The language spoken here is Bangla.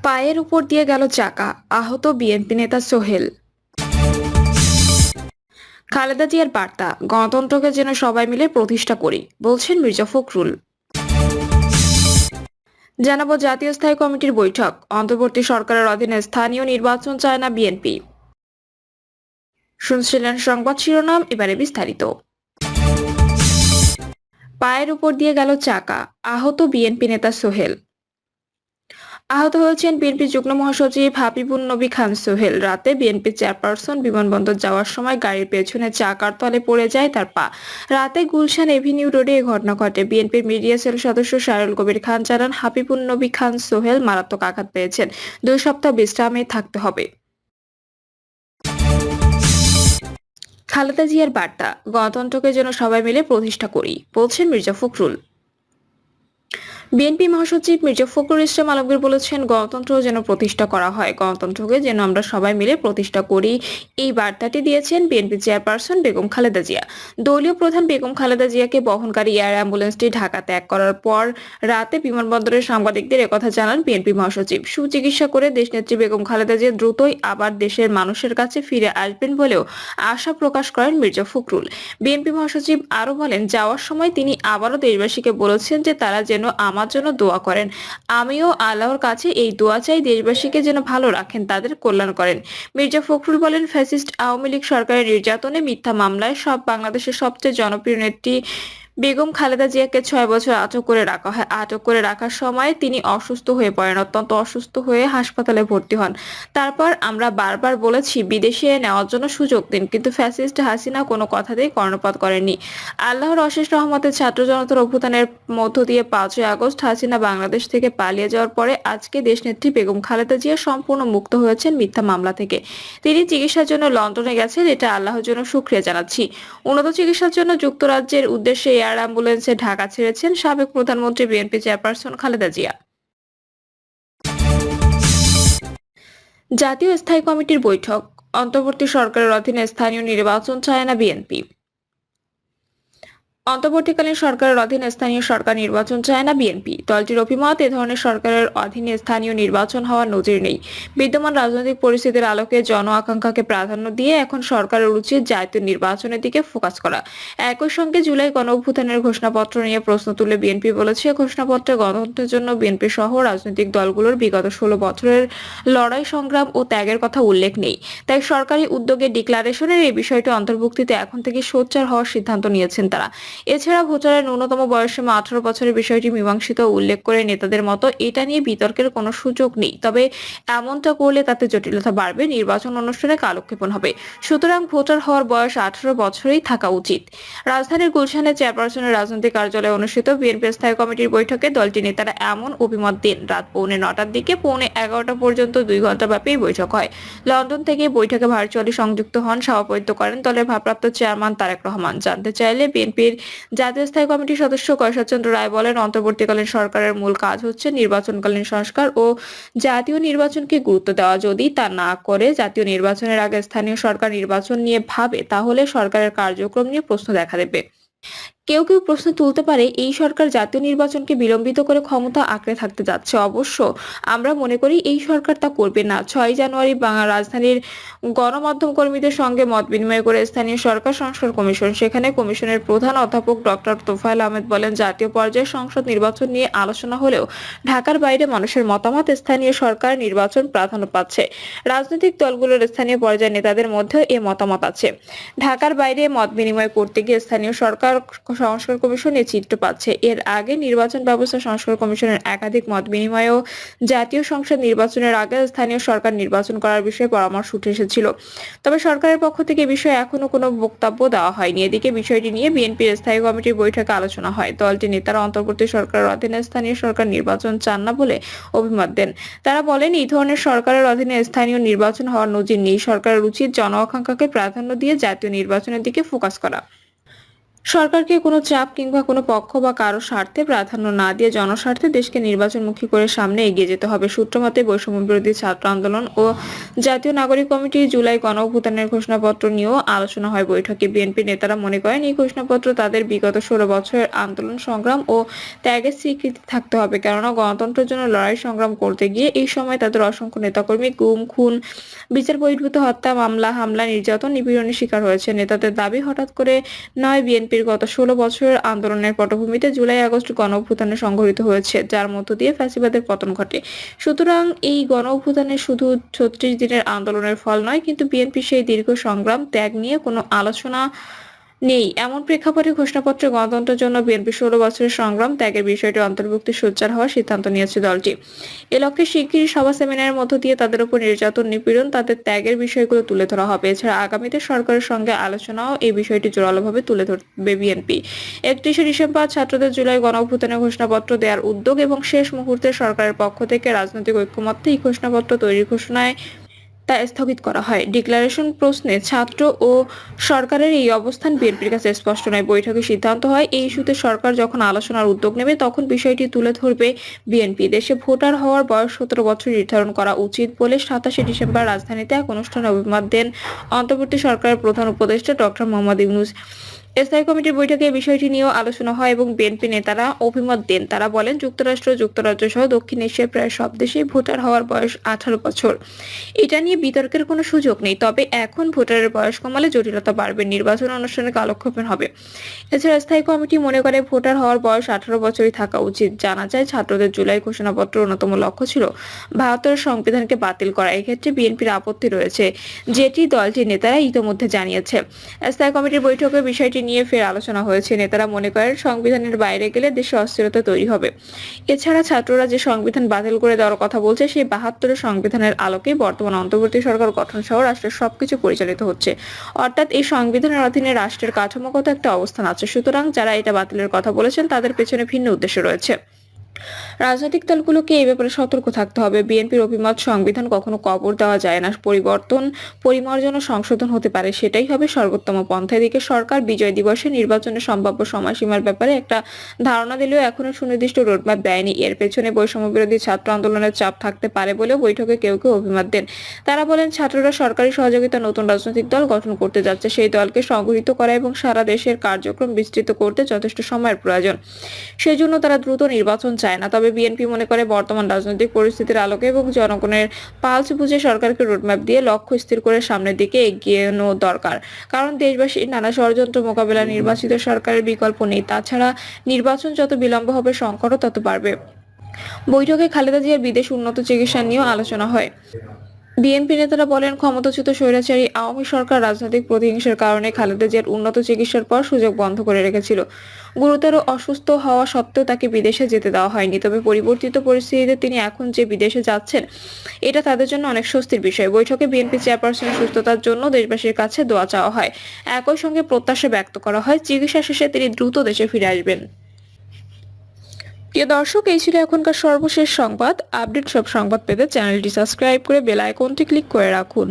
পায়ের উপর দিয়ে গেল চাকা, আহত বিএনপি নেতা সোহেল। খালেদা জিয়ার বার্তা, গণতন্ত্রকে যেন সবাই মিলে প্রতিষ্ঠা করি, বলছেন মির্জা ফখরুল। জানাবো জাতীয় স্থায়ী কমিটির বৈঠক, অন্তর্বর্তী সরকারের অধীনে স্থানীয় নির্বাচন চায় না বিএনপি। শুনছিলেন সংবাদ শিরোনাম, এবারে বিস্তারিত। পায়ের উপর দিয়ে গেল চাকা, আহত বিএনপি নেতা সোহেল। আহত হয়েছেন বিএনপি যুগ্ম মহাসচিব হাবিবুন নবী খান সোহেল। রাতে বিএনপি চেয়ারপারসন বিমানবন্দর যাওয়ার সময় গাড়ির পেছনে চাকার তলে পড়ে যায় তার পা। রাতে গুলশান এভিনিউ রোডে এ ঘটনা ঘটে। বিএনপির মিডিয়া সেল সদস্য শায়রুল কবির খান জানান, হাবিবুন নবী খান সোহেল মারাত্মক আঘাত পেয়েছেন, 2 সপ্তাহ বিশ্রামে থাকতে হবে। খালেদা জিয়ার বার্তা, গণতন্ত্রকে যেন সবাই মিলে প্রতিষ্ঠা করি, বলছেন মির্জা ফখরুল। বিএনপি মহাসচিব মির্জা ফখরুল ইসলাম আলমগীর বলেছেন, গণতন্ত্র যেন প্রতিষ্ঠা করা হয়, গণতন্ত্রকে যেন আমরা সবাই মিলে প্রতিষ্ঠা করি। এই বার্তাটি দিয়েছেন বিএনপি চেয়ারপারসন বেগম খালেদা জিয়া। দলীয় প্রধান বেগম খালেদা জিয়াকে বহনকারী এয়ার অ্যাম্বুলেন্সটি ঢাকা ত্যাগ করার পর রাতে বিমানবন্দরের সাংবাদিকদের একথা জানান বিএনপি মহাসচিব। সুচিকিৎসা করে দেশনেত্রী বেগম খালেদা জিয়া দ্রুতই আবার দেশের মানুষের কাছে ফিরে আসবেন বলেও আশা প্রকাশ করেন মির্জা ফখরুল। বিএনপি মহাসচিব আরো বলেন, যাওয়ার সময় তিনি আবারও দেশবাসীকে বলেছেন যে তারা যেন আমার জন্য দোয়া করেন। আমিও আল্লাহর কাছে এই দোয়া চাই, দেশবাসীকে যেন ভালো রাখেন, তাদের কল্যাণ করেন। মির্জা ফখরুল বলেন, ফ্যাসিস্ট আওয়ামী লীগ সরকারের নির্যাতনে, মিথ্যা মামলায় বাংলাদেশের সবচেয়ে জনপ্রিয় নেত্রী বেগম খালেদা জিয়াকে 6 বছর আটক করে রাখা হয়। আটক করে রাখার সময় তিনি অসুস্থ হয়ে পড়েন, অত্যন্ত অসুস্থ হয়ে হাসপাতালে ভর্তি হন। তারপর আমরা বারবার বলেছি বিদেশে নেওয়ার জন্য সুযোগ দিন, কিন্তু ফ্যাসিস্ট হাসিনা কোনো কথাতেই কর্ণপাত করেননি। আল্লাহর অশেষ রহমতে ছাত্র জনতার অভ্যুত্থানের মধ্য দিয়ে 5ই আগস্ট হাসিনা বাংলাদেশ থেকে পালিয়ে যাওয়ার পরে আজকে দেশনেত্রী বেগম খালেদা জিয়া সম্পূর্ণ মুক্ত হয়েছেন মিথ্যা মামলা থেকে। তিনি চিকিৎসার জন্য লন্ডনে গেছেন, এটা আল্লাহর জন্য শুকরিয়া জানাচ্ছি। উন্নত চিকিৎসার জন্য যুক্তরাজ্যের উদ্দেশ্যে এয়ার অ্যাম্বুলেন্সে ঢাকা ছেড়েছেন সাবেক প্রধানমন্ত্রী বিএনপি চেয়ারপারসন খালেদা জিয়া। জাতীয় স্থায়ী কমিটির বৈঠক, অন্তর্বর্তী সরকারের অধীনে স্থানীয় নির্বাচন চায় না বিএনপি। অন্তর্বর্তীকালীন সরকারের অধীনে স্থানীয় সরকার নির্বাচন চায় না বিএনপি। দলটির অভিমত, এ ধরনের সরকারের অধীনে স্থানীয় নির্বাচন হওয়ার নজির নেই। বিদ্যমান রাজনৈতিক পরিস্থিতির আলোকে জন আকাঙ্ক্ষাকে প্রাধান্য দিয়ে এখন সরকারের উচিত জাতীয় নির্বাচনের দিকে ফোকাস করা। একই সঙ্গে জুলাই গণঅভ্যুত্থানের ঘোষণাপত্র নিয়ে প্রশ্ন তুলে বিএনপি বলেছে, ঘোষণাপত্রে গণতন্ত্রের জন্য বিএনপি সহ রাজনৈতিক দলগুলোর বিগত 16 বছরের লড়াই, সংগ্রাম ও ত্যাগের কথা উল্লেখ নেই। তাই সরকারি উদ্যোগে ডিক্লারেশনের এই বিষয়টি অন্তর্ভুক্তিতে এখন থেকে সোচ্চার হওয়ার সিদ্ধান্ত নিয়েছেন তারা। এছাড়া ভোটারের ন্যূনতম বয়সসীমা 18 বছরের বিষয়টি মীমাংসিত উল্লেখ করে নেতাদের মতো এটা নিয়ে বিতর্কের কোনো সুযোগ নেই, তবে এমনটা করলে তাতে জটিলতা বাড়বে, নির্বাচন অনুষ্ঠানে কালক্ষেপণ হবে। সুতরাং ভোটার হওয়ার বয়স 18 বছরেই থাকা উচিত। রাজধানীর গুলশানে চেয়ারপারসনের রাজনৈতিক কার্যালয়ে অনুষ্ঠিত বিএনপি স্থায়ী কমিটির বৈঠকে দলটির নেতারা এমন অভিমত দেন। রাত 9:45 দিকে 11:30 পর্যন্ত 2 ঘণ্টা ব্যাপী বৈঠক হয়। লন্ডন থেকে বৈঠকে ভার্চুয়ালি সংযুক্ত হন, সভাপতিত্ব করেন দলের ভারপ্রাপ্ত চেয়ারম্যান তারেক রহমান। জানতে চাইলে বিএনপির জাতীয় স্থায়ী কমিটির সদস্য কয়শোর চন্দ্র রায় বলেন, অন্তর্বর্তীকালীন সরকারের মূল কাজ হচ্ছে নির্বাচনকালীন সংস্কার ও জাতীয় নির্বাচনকে গুরুত্ব দেওয়া। যদি তা না করে জাতীয় নির্বাচনের আগে স্থানীয় সরকার নির্বাচন নিয়ে ভাবে, তাহলে সরকারের কার্যক্রম নিয়ে প্রশ্ন দেখা দেবে। কেউ কেউ প্রশ্ন তুলতে পারে, এই সরকার জাতীয় নির্বাচনকে বিলম্বিত করে ক্ষমতা আঁকড়ে থাকতে যাচ্ছে। অবশ্য আমরা মনে করি এই সরকার তা করবে না। 6 জানুয়ারি রাজধানীর গণমাধ্যম কর্মীদের সঙ্গে মত বিনিময় করে স্থানীয় সরকার সংস্কার কমিশন, সেখানে কমিশনের প্রধান অধ্যাপক ডক্টর তোফায়েল আহমেদ বলেন, জাতীয় পর্যায়ে সংসদ নির্বাচন নিয়ে আলোচনা হলেও ঢাকার বাইরে মানুষের মতামত স্থানীয় সরকার নির্বাচন প্রাধান্য পাচ্ছে। রাজনৈতিক দলগুলোর স্থানীয় পর্যায়ের নেতাদের মধ্যে এ মতামত আছে। ঢাকার বাইরে মত বিনিময় করতে গিয়ে স্থানীয় সরকার সংস্কার কমিশন এ চিত্র পাচ্ছে। এর আগে নির্বাচন ব্যবস্থা সংস্কার কমিশনের একাধিক মত বিনিময়েও জাতীয় সংসদ নির্বাচনের আগে স্থানীয় সরকার নির্বাচন করার বিষয়ে পরামর্শ উঠে এসেছিল। তবে সরকারের পক্ষ থেকে এ বিষয়ে এখনো কোনো বক্তব্য দেওয়া হয়নি। এদিকে বিষয়টি নিয়ে বিএনপির স্থায়ী কমিটির বৈঠকে আলোচনা হয়। দলটির নেতারা অন্তর্বর্তী সরকারের অধীনে স্থানীয় সরকার নির্বাচন চান না বলে অভিমত দেন। তারা বলেন, এই ধরনের সরকারের অধীনে স্থানীয় নির্বাচন হওয়ার নজির নেই। সরকারের উচিত জন আকাঙ্ক্ষাকে প্রাধান্য দিয়ে জাতীয় নির্বাচনের দিকে ফোকাস করা। সরকারকে কোনো চাপ কিংবা কোনো পক্ষ বা কারো স্বার্থে প্রাধান্য না দিয়ে জনস্বার্থে দেশকে নির্বাচনমুখী করে সামনে এগিয়ে যেতে হবে। সূত্রমতে বৈষম্য বিরোধী ছাত্র আন্দোলন ও জাতীয় নাগরিক কমিটি জুলাই গণ অভ্যুত্থানের ঘোষণাপত্র নিয়েও আলোচনা হয় বৈঠকে। বিএনপি নেতারা মনে করেন এই ঘোষণাপত্র তাদের বিগত 16 বছরের আন্দোলন সংগ্রাম ও ত্যাগের স্বীকৃতি থাকতে হবে, কেননা গণতন্ত্রের জন্য লড়াই সংগ্রাম করতে গিয়ে এই সময় তাদের অসংখ্য নেতাকর্মী গুম, খুন, বিচার বহির্ভূত হত্যা, মামলা, হামলা, নির্যাতন, নিপীড়নের শিকার হয়েছে। নেতাদের দাবি হঠাৎ করে নয়, বিএনপির গত 16 বছরের আন্দোলনের পটভূমিতে জুলাই আগস্ট গণ অভ্যুত্থানে সংঘটিত হয়েছে, যার মধ্য দিয়ে ফ্যাসিবাদের পতন ঘটে। সুতরাং এই গণ অভ্যুত্থানে শুধু 36 দিনের আন্দোলনের ফল নয়, কিন্তু বিএনপি সেই দীর্ঘ সংগ্রাম ত্যাগ নিয়ে কোনো আলোচনা নেই। এমন প্রেক্ষাপটে ঘোষণাপত্রে গণতন্ত্রের জন্য বিএনপি 16 বছরের সংগ্রাম ত্যাগের বিষয়টি অন্তর্ভুক্তি সোচ্চার হওয়ার সিদ্ধান্ত নিয়েছে দলটি। এ লক্ষ্যে শিগগিরই সভা সেমিনারের মধ্য দিয়ে তাদের উপর নির্যাতন, নিপীড়ন, তাদের ত্যাগের বিষয়গুলো তুলে ধরা হবে। এছাড়া আগামীতে সরকারের সঙ্গে আলোচনাও এই বিষয়টি জোরালোভাবে তুলে ধরবে বিএনপি। 31শে ডিসেম্বর ছাত্রদের জুলাই গণ অভ্যুত্থানের ঘোষণাপত্র দেওয়ার উদ্যোগ এবং শেষ মুহূর্তে সরকারের পক্ষ থেকে রাজনৈতিক ঐকমত্যে এই ঘোষণাপত্র তৈরির ঘোষণায় তা স্থগিত করা হয়। ডিক্লারেশন প্রশ্নে ছাত্র ও সরকারের এই অবস্থান বিএনপির কাছে স্পষ্ট নয়। বৈঠকে সিদ্ধান্ত হয় এই ইস্যুতে সরকার যখন আলোচনার উদ্যোগ নেবে তখন বিষয়টি তুলে ধরবে বিএনপি। দেশে ভোটার হওয়ার বয়স 17 বছর নির্ধারণ করা উচিত বলে 27শে ডিসেম্বর রাজধানীতে এক অনুষ্ঠানে অভিমত দেন অন্তর্বর্তী সরকারের প্রধান উপদেষ্টা ডক্টর মোহাম্মদ ইউনূস। স্থায়ী কমিটির বৈঠকে বিষয়টি নিয়েও আলোচনা হয় এবং বিএনপি নেতারা অভিমত দেন। তারা বলেন, যুক্তরাষ্ট্র, যুক্তরাজ্য সহ দক্ষিণ এশিয়ার প্রায় সব দেশেই ভোটার হওয়ার বয়স 18 বছর। এটা নিয়ে বিতর্কের কোনো সুযোগ নেই। তবে এখন ভোটারের বয়স কমালে জটিলতা বাড়বে, নির্বাচন অনুষ্ঠানে কালক্ষেপণ হবে। এছাড়া স্থায়ী কমিটি মনে করে ভোটার হওয়ার বয়স 18 বছরই থাকা উচিত। জানা যায়, ছাত্রদের জুলাই ঘোষণাপত্রের অন্যতম লক্ষ্য ছিল 72 সংবিধানকে বাতিল করা। এক্ষেত্রে বিএনপির আপত্তি রয়েছে, যেটি দলটির নেতারা ইতোমধ্যে জানিয়েছে। স্থায়ী কমিটির বৈঠকে বিষয়টি নিয়ে ফের আলোচনা হয়েছে। নেতারা মনে করেন সংবিধানের বাইরে গেলে দেশে অস্থিরতা তৈরি হবে। এছাড়া ছাত্ররা যে সংবিধান বাতিল করে দেওয়ার কথা বলছে, সেই 72 সংবিধানের আলোকে বর্তমান অন্তর্বর্তী সরকার গঠন সহ রাষ্ট্রের সবকিছু পরিচালিত হচ্ছে। অর্থাৎ এই সংবিধানের অধীনে রাষ্ট্রের কাঠামোগত একটা অবস্থান আছে। সুতরাং যারা এটা বাতিলের কথা বলেছেন তাদের পেছনে ভিন্ন উদ্দেশ্য রয়েছে। রাজনৈতিক দলগুলোকে এই ব্যাপারে সতর্ক থাকতে হবে। বিএনপির অভিমত, সংবিধান কখনো কবর দেওয়া যায় না, পরিবর্তন, পরিমার্জন ও সংশোধন হতে পারে, সেটাই হবে সর্বোত্তম পন্থা। এদিকে সরকার বিজয় দিবসে নির্বাচনের সম্ভাব্য সময়সীমার ব্যাপারে একটা ধারণা দিলেও এখনো সুনির্দিষ্ট রোডম্যাপ দেয়নি। এর পেছনে বৈষম্য বিরোধী ছাত্র আন্দোলনের চাপ থাকতে পারে বলেও বৈঠকে কেউ কেউ অভিমত দেন। তারা বলেন, ছাত্ররা সরকারি সহযোগিতা নতুন রাজনৈতিক দল গঠন করতে যাচ্ছে। সেই দলকে সংগঠিত করা এবং সারা দেশের কার্যক্রম বিস্তৃত করতে যথেষ্ট সময়ের প্রয়োজন। সেজন্য তারা দ্রুত নির্বাচন চায় না। তবে বিএনপি মনে করে বর্তমান রাজনৈতিক পরিস্থিতির আলোকে এবং জনগণের পালস বুঝে সরকারকে রোডম্যাপ দিয়ে লক্ষ্য স্থির করে সামনের দিকে এগিয়েনো দরকার। কারণ দেশবাসীর নানা ষড়যন্ত্র মোকাবেলায় নির্বাচিত সরকারের বিকল্প নেই। তাছাড়া নির্বাচন যত বিলম্ব হবে, সংকটও তত বাড়বে। বৈঠকে খালেদা জিয়ার বিদেশ উন্নত চিকিৎসা নিয়েও আলোচনা হয়। বিএনপি নেতারা বলেন, ক্ষমতাচ্যুত স্বৈরাচারী আওয়ামী সরকার রাজনৈতিক প্রতিহিংসার কারণে খালেদা জিয়ার উন্নত চিকিৎসার পর সুযোগ বন্ধ করে রেখেছিল। গুরুতর অসুস্থ হওয়া সত্ত্বেও তাকে বিদেশে যেতে দেওয়া হয়নি। তবে পরিবর্তিত পরিস্থিতিতে তিনি এখন যে বিদেশে যাচ্ছেন, এটা তাদের জন্য অনেক স্বস্তির বিষয়। বৈঠকে বিএনপি চেয়ারপারসনের সুস্থতার জন্য দেশবাসীর কাছে দোয়া চাওয়া হয়। একই সঙ্গে প্রত্যাশা ব্যক্ত করা হয়, চিকিৎসা শেষে তিনি দ্রুত দেশে ফিরে আসবেন। প্রিয় দর্শক, এই ছিল এখনকার সর্বশেষ সংবাদ। আপডেট সব সংবাদ পেতে চ্যানেলটি সাবস্ক্রাইব করে বেল আইকনটি ক্লিক করে রাখুন।